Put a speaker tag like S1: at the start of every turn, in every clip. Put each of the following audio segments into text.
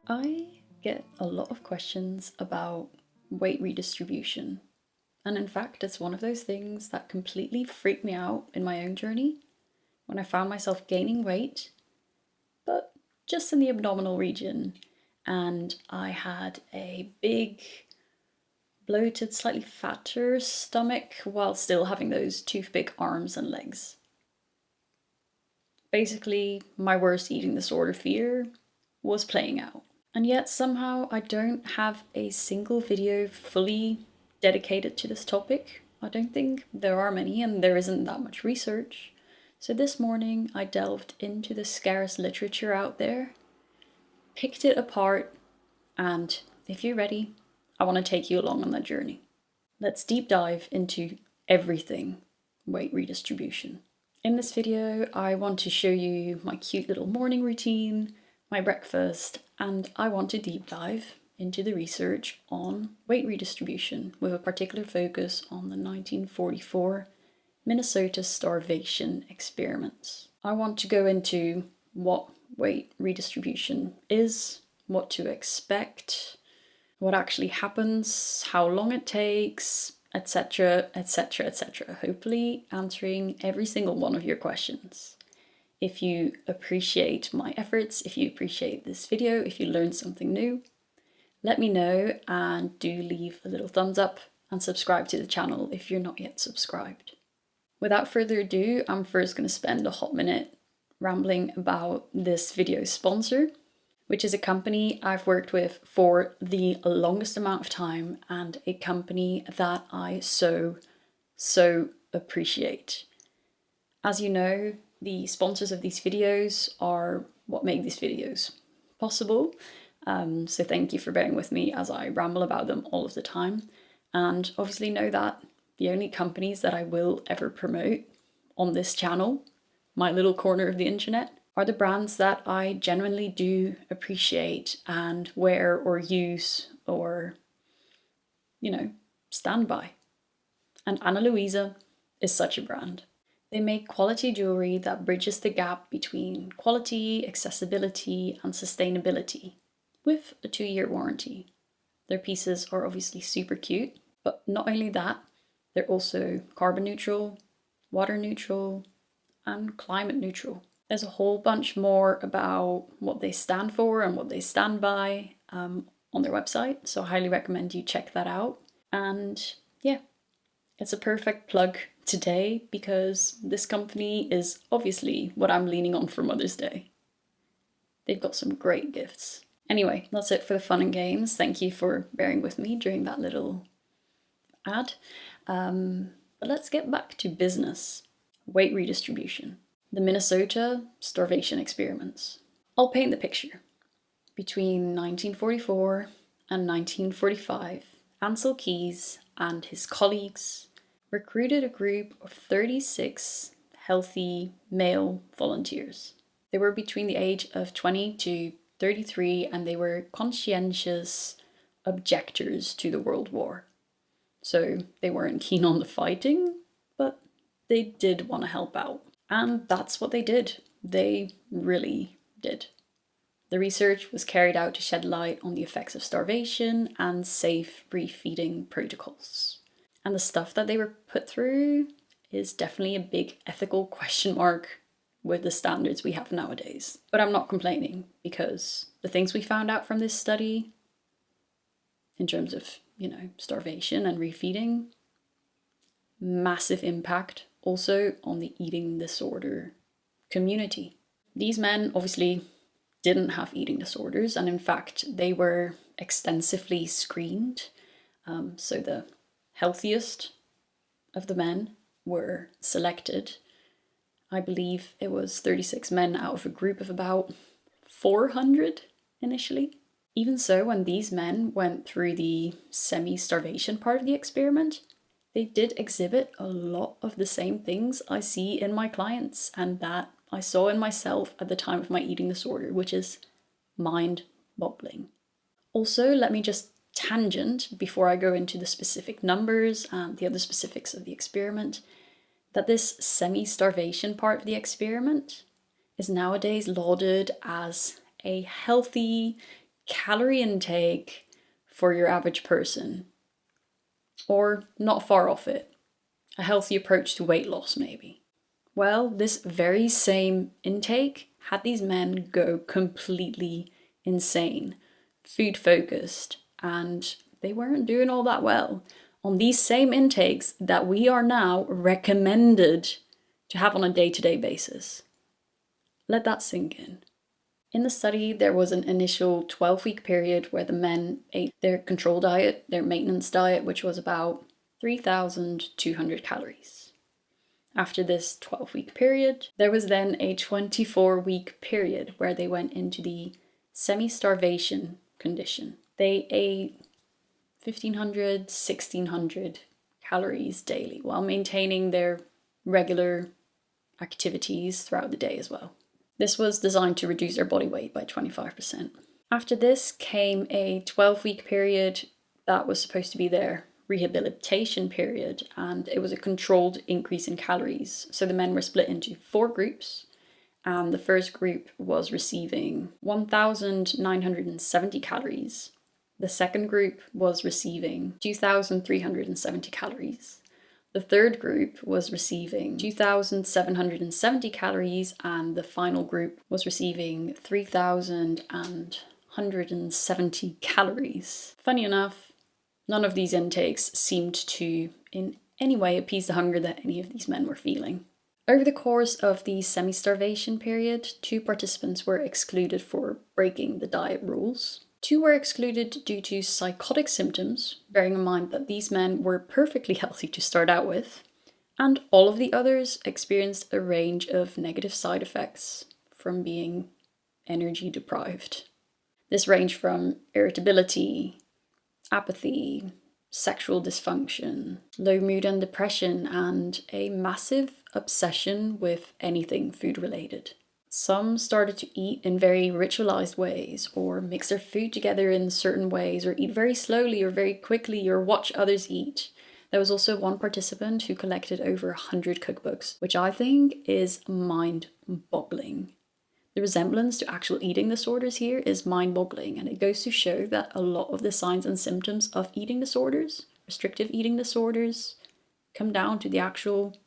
S1: I get a lot of questions about weight redistribution, and in fact it's one of those things that completely freaked me out in my own journey when I found myself gaining weight, but just in the abdominal region, and I had a big, bloated, slightly fatter stomach while still having those toothpick arms and legs. Basically, my worst eating disorder fear was playing out. And yet somehow I don't have a single video fully dedicated to this topic. I don't think there are many, and there isn't that much research. So this morning I delved into the scarce literature out there, picked it apart, and if you're ready, I want to take you along on that journey. Let's deep dive into everything weight redistribution. In this video, I want to show you my cute little morning routine, my breakfast, and I want to deep dive into the research on weight redistribution with a particular focus on the 1944 Minnesota starvation experiments. I want to go into what weight redistribution is, what to expect, what actually happens, how long it takes, etc, etc, etc. Hopefully answering every single one of your questions. If you appreciate my efforts, if you appreciate this video, if you learned something new, let me know, and do leave a little thumbs up and subscribe to the channel if you're not yet subscribed. Without further ado, I'm first going to spend a hot minute rambling about this video's sponsor, which is a company I've worked with for the longest amount of time, and a company that I so appreciate. As you know, the sponsors of these videos are what make these videos possible, so thank you for bearing with me as I ramble about them all of the time. And obviously know that the only companies that I will ever promote on this channel, my little corner of the internet, are the brands that I genuinely do appreciate and wear or use or, stand by. And Ana Luisa is such a brand. They make quality jewelry that bridges the gap between quality, accessibility, and sustainability, with a 2-year warranty. Their pieces are obviously super cute, but not only that, they're also carbon neutral, water neutral, and climate neutral. There's a whole bunch more about what they stand for and what they stand by on their website, so I highly recommend you check that out. And yeah, it's a perfect plug today because this company is obviously what I'm leaning on for Mother's Day. They've got some great gifts. Anyway, that's it for the fun and games. Thank you for bearing with me during that little ad. But let's get back to business. Weight redistribution. The Minnesota starvation experiments. I'll paint the picture. Between 1944 and 1945, Ansel Keys and his colleagues recruited a group of 36 healthy male volunteers. They were between the age of 20 to 33, and they were conscientious objectors to the World War. So they weren't keen on the fighting, but they did want to help out. And that's what they did. They really did. The research was carried out to shed light on the effects of starvation and safe refeeding protocols. And the stuff that they were put through is definitely a big ethical question mark with the standards we have nowadays. But I'm not complaining, because the things we found out from this study, in terms of, starvation and refeeding, massive impact also on the eating disorder community. These men obviously didn't have eating disorders, and in fact they were extensively screened. So the healthiest of the men were selected. I believe it was 36 men out of a group of about 400 initially. Even so, when these men went through the semi-starvation part of the experiment, they did exhibit a lot of the same things I see in my clients and that I saw in myself at the time of my eating disorder, which is mind-boggling. Also, let me just tangent before I go into the specific numbers and the other specifics of the experiment, that this semi-starvation part of the experiment is nowadays lauded as a healthy, calorie intake for your average person, or not far off it. A healthy approach to weight loss, maybe. Well, this very same intake had these men go completely insane, food focused, and they weren't doing all that well on these same intakes that we are now recommended to have on a day-to-day basis. Let that sink in. In the study, there was an initial 12-week period where the men ate their control diet, their maintenance diet, which was about 3,200 calories. After this 12-week period, there was then a 24-week period where they went into the semi-starvation condition. They ate 1,500, 1,600 calories daily while maintaining their regular activities throughout the day as well. This was designed to reduce their body weight by 25%. After this came a 12-week period that was supposed to be their rehabilitation period, and it was a controlled increase in calories. So the men were split into 4 groups, and the first group was receiving 1,970 calories. The second group was receiving 2,370 calories. The third group was receiving 2,770 calories, and the final group was receiving 3,170 calories. Funny enough, none of these intakes seemed to in any way appease the hunger that any of these men were feeling. Over the course of the semi-starvation period, 2 participants were excluded for breaking the diet rules. 2 were excluded due to psychotic symptoms, bearing in mind that these men were perfectly healthy to start out with, and all of the others experienced a range of negative side effects from being energy deprived. This ranged from irritability, apathy, sexual dysfunction, low mood and depression, and a massive obsession with anything food related. Some started to eat in very ritualized ways, or mix their food together in certain ways, or eat very slowly or very quickly, or watch others eat. There was also one participant who collected over 100 cookbooks, which I think is mind-boggling. The resemblance to actual eating disorders here is mind-boggling, and it goes to show that a lot of the signs and symptoms of eating disorders, restrictive eating disorders, come down to the actual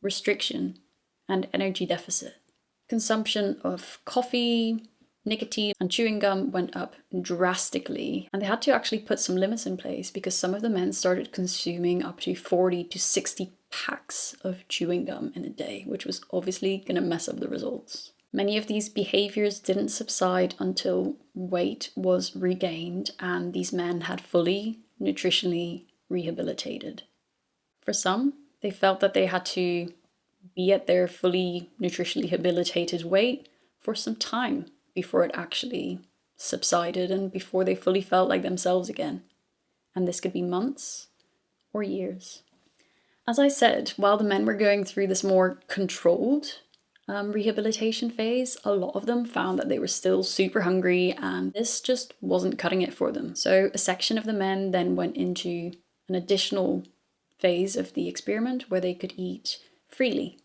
S1: restriction and energy deficit. Consumption of coffee, nicotine, and chewing gum went up drastically, and they had to actually put some limits in place because some of the men started consuming up to 40 to 60 packs of chewing gum in a day, which was obviously going to mess up the results. Many of these behaviors didn't subside until weight was regained and these men had fully nutritionally rehabilitated. For some, they felt that they had to be at their fully nutritionally rehabilitated weight for some time before it actually subsided and before they fully felt like themselves again. And this could be months or years. As I said, while the men were going through this more controlled rehabilitation phase, a lot of them found that they were still super hungry and this just wasn't cutting it for them. So a section of the men then went into an additional phase of the experiment where they could eat freely,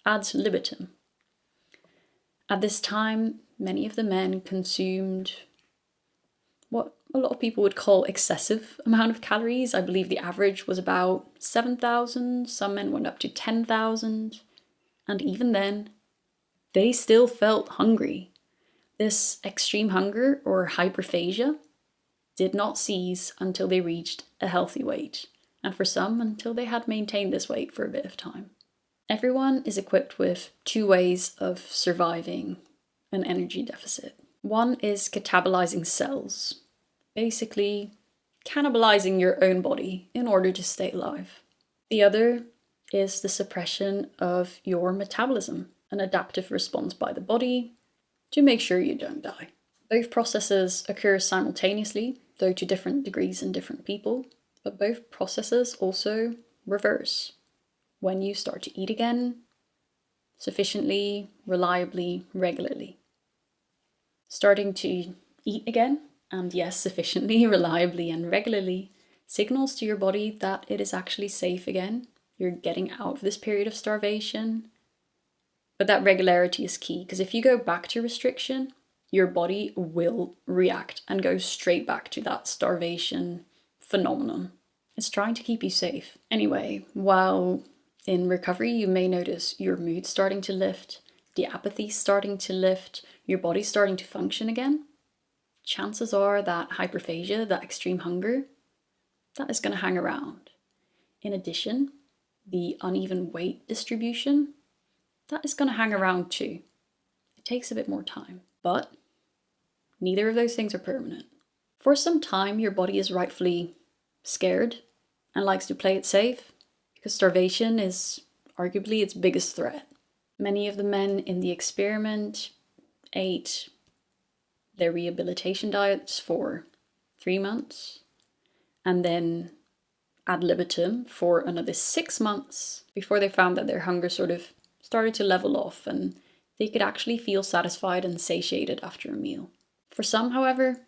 S1: ad libitum. At this time, many of the men consumed what a lot of people would call excessive amount of calories. I believe the average was about 7,000, some men went up to 10,000, and even then, they still felt hungry. This extreme hunger, or hyperphagia, did not cease until they reached a healthy weight, and for some, until they had maintained this weight for a bit of time. Everyone is equipped with 2 ways of surviving an energy deficit. One is catabolizing cells, basically cannibalizing your own body in order to stay alive. The other is the suppression of your metabolism, an adaptive response by the body to make sure you don't die. Both processes occur simultaneously, though to different degrees in different people, but both processes also reverse when you start to eat again, sufficiently, reliably, regularly. Starting to eat again, and yes, sufficiently, reliably, and regularly, signals to your body that it is actually safe again. You're getting out of this period of starvation. But that regularity is key, because if you go back to restriction, your body will react and go straight back to that starvation phenomenon. It's trying to keep you safe. Anyway, while in recovery, you may notice your mood starting to lift, the apathy starting to lift, your body starting to function again. Chances are that hyperphagia, that extreme hunger, that is going to hang around. In addition, the uneven weight distribution, that is going to hang around too. It takes a bit more time, but neither of those things are permanent. For some time, your body is rightfully scared and likes to play it safe because starvation is arguably its biggest threat. Many of the men in the experiment ate their rehabilitation diets for 3 months and then ad libitum for another 6 months before they found that their hunger sort of started to level off and they could actually feel satisfied and satiated after a meal. For some, however,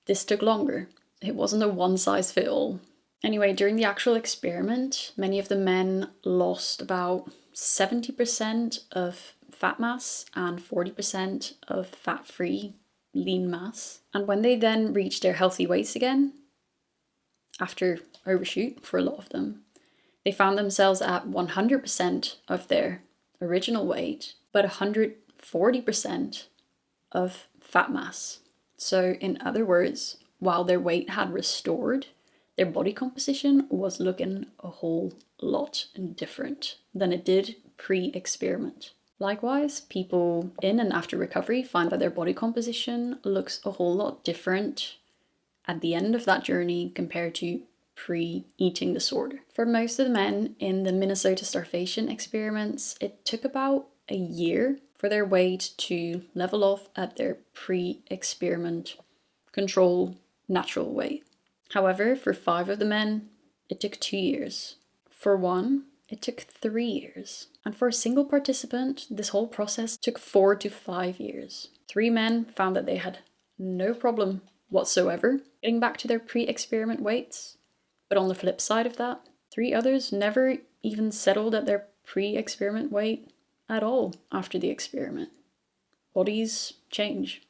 S1: this took longer. It wasn't a one-size-fits-all. Anyway, during the actual experiment, many of the men lost about 70% of fat mass and 40% of fat-free lean mass. And when they then reached their healthy weights again, after overshoot for a lot of them, they found themselves at 100% of their original weight, but 140% of fat mass. So in other words, while their weight had restored, their body composition was looking a whole lot different than it did pre-experiment. Likewise, people in and after recovery find that their body composition looks a whole lot different at the end of that journey compared to pre-eating disorder. For most of the men in the Minnesota starvation experiments, it took about a year for their weight to level off at their pre-experiment control natural weight. However, for 5 of the men, it took 2 years. For 1, it took 3 years. And for a single participant, this whole process took 4 to 5 years. 3 men found that they had no problem whatsoever getting back to their pre-experiment weights. But on the flip side of that, 3 others never even settled at their pre-experiment weight at all after the experiment. Bodies change.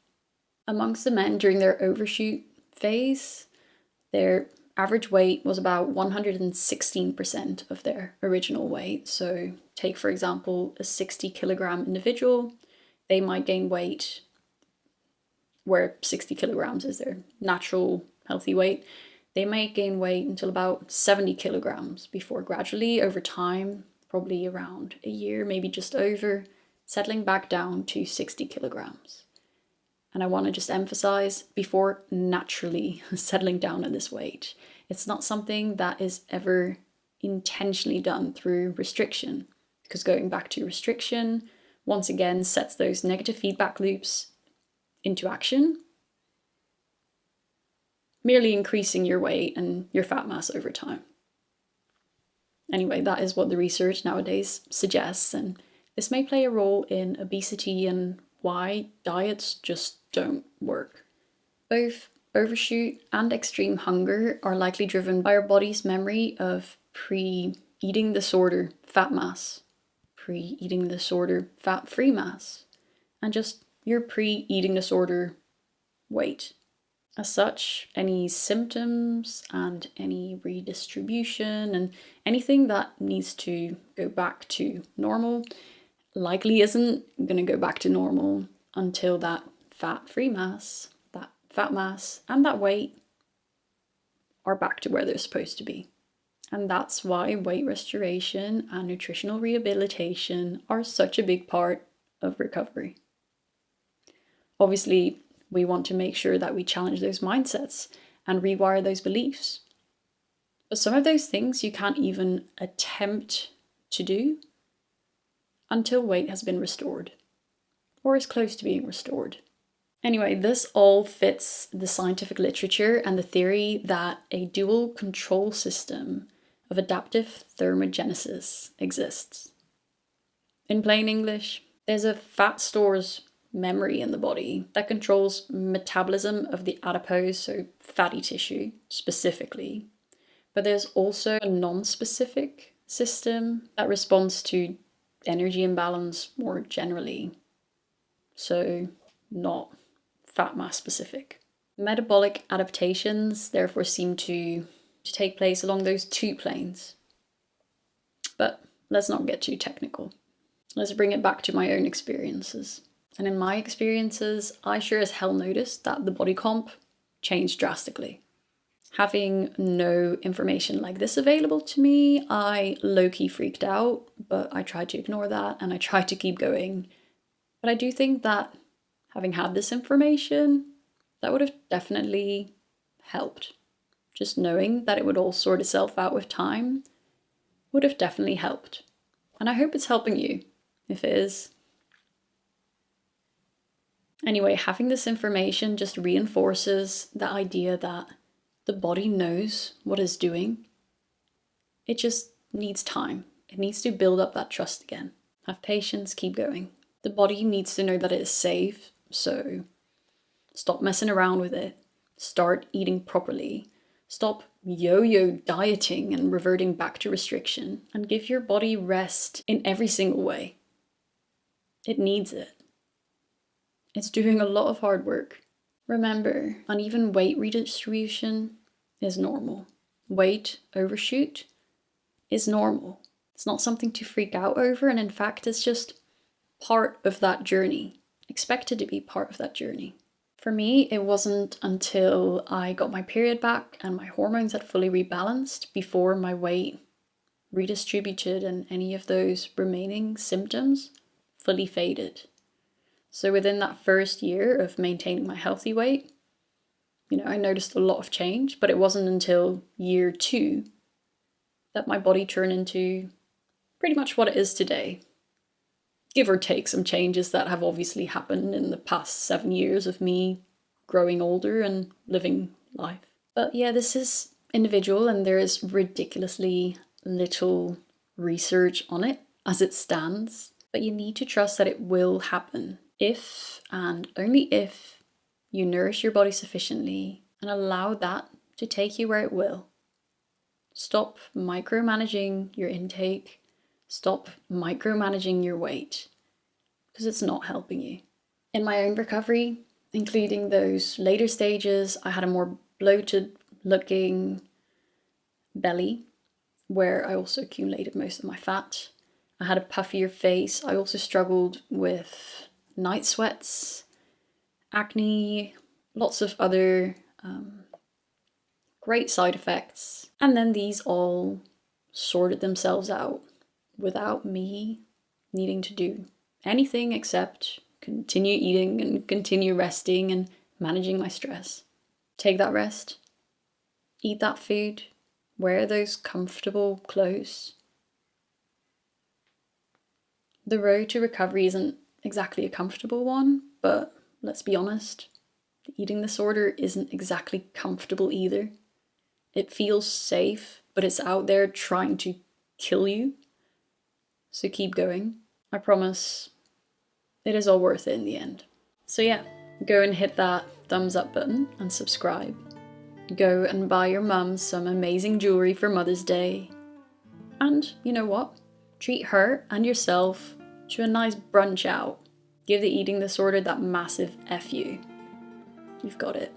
S1: Amongst the men during their overshoot phase, their average weight was about 116% of their original weight. So take, for example, a 60 kilogram individual, they might gain weight where 60 kilograms is their natural healthy weight. They may gain weight until about 70 kilograms before gradually over time, probably around a year, maybe just over, settling back down to 60 kilograms. And I want to just emphasize, before naturally settling down at this weight. It's not something that is ever intentionally done through restriction, because going back to restriction, once again, sets those negative feedback loops into action, merely increasing your weight and your fat mass over time. Anyway, that is what the research nowadays suggests, and this may play a role in obesity and why diets just don't work. Both overshoot and extreme hunger are likely driven by our body's memory of pre-eating disorder fat mass, pre-eating disorder fat-free mass, and just your pre-eating disorder weight. As such, any symptoms and any redistribution and anything that needs to go back to normal likely isn't going to go back to normal until that fat-free mass, that fat mass, and that weight are back to where they're supposed to be. And that's why weight restoration and nutritional rehabilitation are such a big part of recovery. Obviously, we want to make sure that we challenge those mindsets and rewire those beliefs. But some of those things you can't even attempt to do until weight has been restored, or is close to being restored. Anyway, this all fits the scientific literature and the theory that a dual control system of adaptive thermogenesis exists. In plain English, there's a fat stores memory in the body that controls metabolism of the adipose, so fatty tissue specifically. But there's also a non-specific system that responds to energy imbalance more generally. So not fat mass specific. Metabolic adaptations therefore seem to take place along those two planes. But let's not get too technical. Let's bring it back to my own experiences. And in my experiences, I sure as hell noticed that the body comp changed drastically. Having no information like this available to me, I low-key freaked out, but I tried to ignore that and I tried to keep going. But I do think that having had this information, that would have definitely helped. Just knowing that it would all sort itself out with time would have definitely helped. And I hope it's helping you, if it is. Anyway, having this information just reinforces the idea that the body knows what it's doing. It just needs time. It needs to build up that trust again. Have patience, keep going. The body needs to know that it is safe, so stop messing around with it. Start eating properly. Stop yo-yo dieting and reverting back to restriction. And give your body rest in every single way. It needs it. It's doing a lot of hard work. Remember, uneven weight redistribution is normal. Weight overshoot is normal. It's not something to freak out over, and in fact, it's just part of that journey. Expected to be part of that journey. For me, it wasn't until I got my period back and my hormones had fully rebalanced before my weight redistributed and any of those remaining symptoms fully faded. So within that first year of maintaining my healthy weight, I noticed a lot of change, but it wasn't until year 2 that my body turned into pretty much what it is today. Give or take some changes that have obviously happened in the past 7 years of me growing older and living life. But yeah, this is individual and there is ridiculously little research on it as it stands. But you need to trust that it will happen if and only if you nourish your body sufficiently and allow that to take you where it will. Stop micromanaging your intake. Stop micromanaging your weight, because it's not helping you. In my own recovery, including those later stages, I had a more bloated looking belly where I also accumulated most of my fat. I had a puffier face. I also struggled with night sweats, acne, lots of other great side effects. And then these all sorted themselves out without me needing to do anything except continue eating and continue resting and managing my stress. Take that rest, eat that food, wear those comfortable clothes. The road to recovery isn't exactly a comfortable one, but let's be honest, the eating disorder isn't exactly comfortable either. It feels safe, but it's out there trying to kill you. So keep going. I promise it is all worth it in the end. So yeah, go and hit that thumbs up button and subscribe. Go and buy your mum some amazing jewelry for Mother's Day. And you know what? Treat her and yourself to a nice brunch out. Give the eating disorder that massive F you. You've got it.